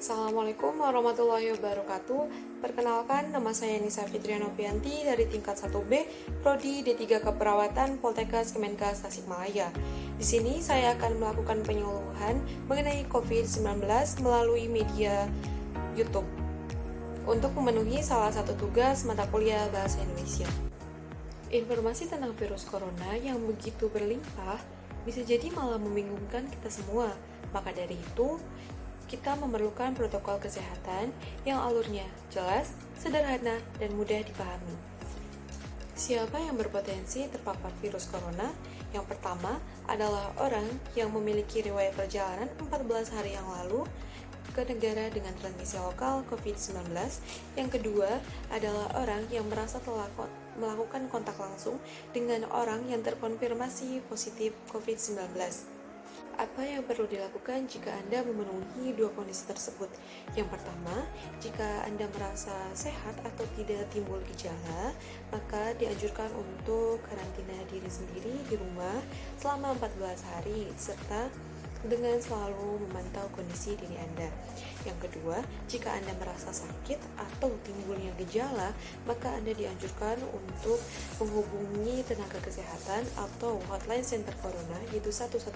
Assalamualaikum warahmatullahi wabarakatuh. Perkenalkan, nama saya Nisa Fitrianopianti dari tingkat 1B, Prodi D3 Keperawatan Poltekkes Kemenkes Tasikmalaya. Di sini saya akan melakukan penyuluhan mengenai COVID-19 melalui media YouTube untuk memenuhi salah satu tugas mata kuliah Bahasa Indonesia. Informasi tentang virus corona yang begitu berlimpah bisa jadi malah membingungkan kita semua. Maka dari itu, kita memerlukan protokol kesehatan yang alurnya jelas, sederhana, dan mudah dipahami. Siapa yang berpotensi terpapar virus corona? Yang pertama adalah orang yang memiliki riwayat perjalanan 14 hari yang lalu ke negara dengan transmisi lokal COVID-19. Yang kedua adalah orang yang merasa telah melakukan kontak langsung dengan orang yang terkonfirmasi positif COVID-19. Apa yang perlu dilakukan jika Anda memenuhi dua kondisi tersebut? Yang pertama, jika Anda merasa sehat atau tidak timbul gejala, maka dianjurkan untuk karantina diri sendiri di rumah selama 14 hari, serta dengan selalu memantau kondisi diri Anda. Yang kedua, jika Anda merasa sakit atau timbulnya gejala, maka Anda dianjurkan untuk menghubungi tenaga kesehatan atau hotline center corona yaitu 119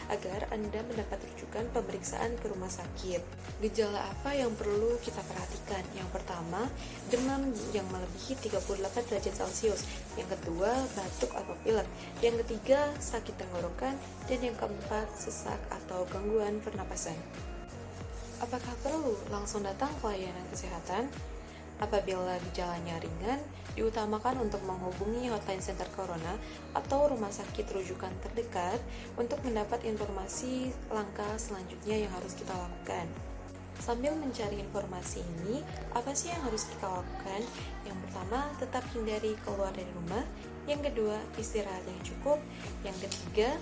agar Anda mendapat rujukan pemeriksaan ke rumah sakit. Gejala apa yang perlu kita perhatikan? Yang pertama, demam yang melebihi 38 derajat Celcius. Yang kedua, batuk atau pilek. Yang ketiga, sakit tenggorokan. Dan yang keempat, sesak atau gangguan pernapasan. Apakah perlu langsung datang ke layanan kesehatan? Apabila gejalanya ringan, diutamakan untuk menghubungi hotline center corona atau rumah sakit rujukan terdekat untuk mendapat informasi langkah selanjutnya yang harus kita lakukan. Sambil mencari informasi ini, apa sih yang harus kita lakukan? Yang pertama, tetap hindari keluar dari rumah. Yang kedua, istirahat yang cukup. Yang ketiga,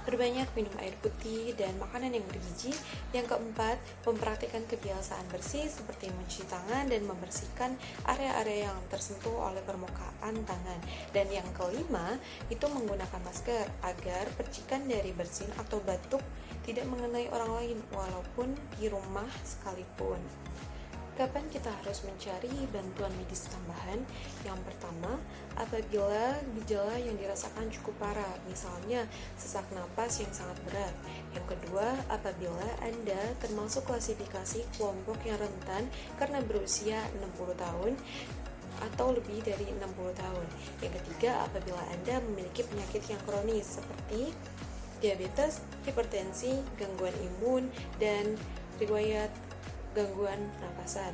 berbanyak minum air putih dan makanan yang bergizi. Yang keempat, mempraktikkan kebiasaan bersih seperti mencuci tangan dan membersihkan area-area yang tersentuh oleh permukaan tangan. Dan yang kelima, itu menggunakan masker agar percikan dari bersin atau batuk tidak mengenai orang lain walaupun di rumah sekalipun. Kapan kita harus mencari bantuan medis tambahan? Yang pertama, apabila gejala yang dirasakan cukup parah, misalnya sesak napas yang sangat berat. Yang kedua, apabila Anda termasuk klasifikasi kelompok yang rentan karena berusia 60 tahun atau lebih dari 60 tahun. Yang ketiga, apabila Anda memiliki penyakit yang kronis seperti diabetes, hipertensi, gangguan imun, dan riwayat gangguan pernapasan.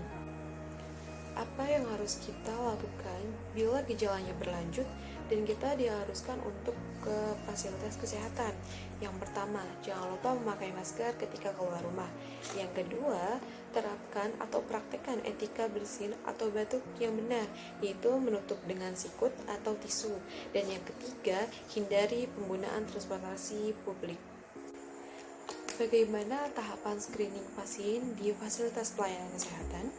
Apa yang harus kita lakukan bila gejalanya berlanjut dan kita diharuskan untuk ke fasilitas kesehatan? Yang pertama, jangan lupa memakai masker ketika keluar rumah. Yang kedua, terapkan atau praktekkan etika bersin atau batuk yang benar, yaitu menutup dengan sikut atau tisu. Dan yang ketiga, hindari penggunaan transportasi publik. Bagaimana tahapan screening pasien di fasilitas pelayanan kesehatan?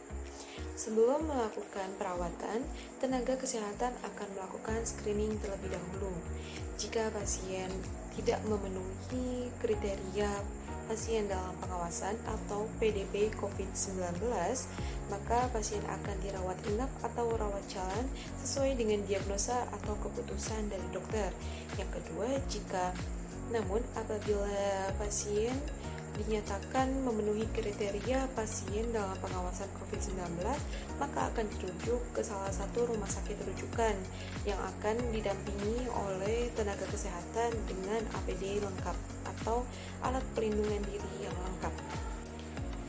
Sebelum melakukan perawatan, tenaga kesehatan akan melakukan screening terlebih dahulu. Jika pasien tidak memenuhi kriteria pasien dalam pengawasan atau PDP COVID-19, maka pasien akan dirawat inap atau rawat jalan sesuai dengan diagnosa atau keputusan dari dokter. Yang kedua, namun apabila pasien dinyatakan memenuhi kriteria pasien dalam pengawasan COVID-19, maka akan dirujuk ke salah satu rumah sakit rujukan yang akan didampingi oleh tenaga kesehatan dengan APD lengkap atau alat pelindungan diri yang lengkap.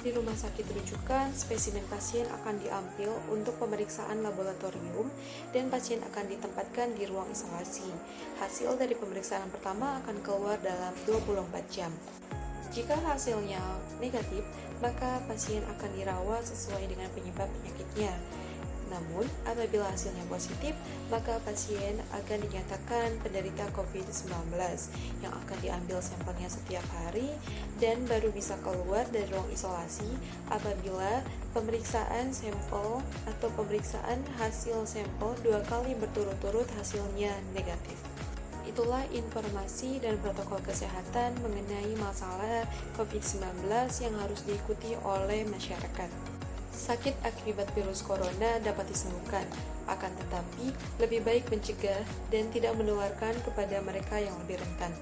Di rumah sakit rujukan, spesimen pasien akan diambil untuk pemeriksaan laboratorium dan pasien akan ditempatkan di ruang isolasi. Hasil dari pemeriksaan pertama akan keluar dalam 24 jam. Jika hasilnya negatif, maka pasien akan dirawat sesuai dengan penyebab penyakitnya. Namun, apabila hasilnya positif, maka pasien akan dinyatakan penderita COVID-19 yang akan diambil sampelnya setiap hari dan baru bisa keluar dari ruang isolasi apabila pemeriksaan sampel atau pemeriksaan hasil sampel 2 kali berturut-turut hasilnya negatif. itulah informasi dan protokol kesehatan mengenai masalah COVID-19 yang harus diikuti oleh masyarakat. Sakit akibat virus corona dapat disembuhkan, akan tetapi lebih baik mencegah dan tidak menularkan kepada mereka yang lebih rentan.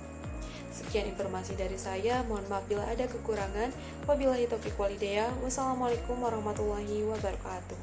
Sekian informasi dari saya, mohon maaf bila ada kekurangan. Wabillahi taufiq walhidayah. Wassalamualaikum warahmatullahi wabarakatuh.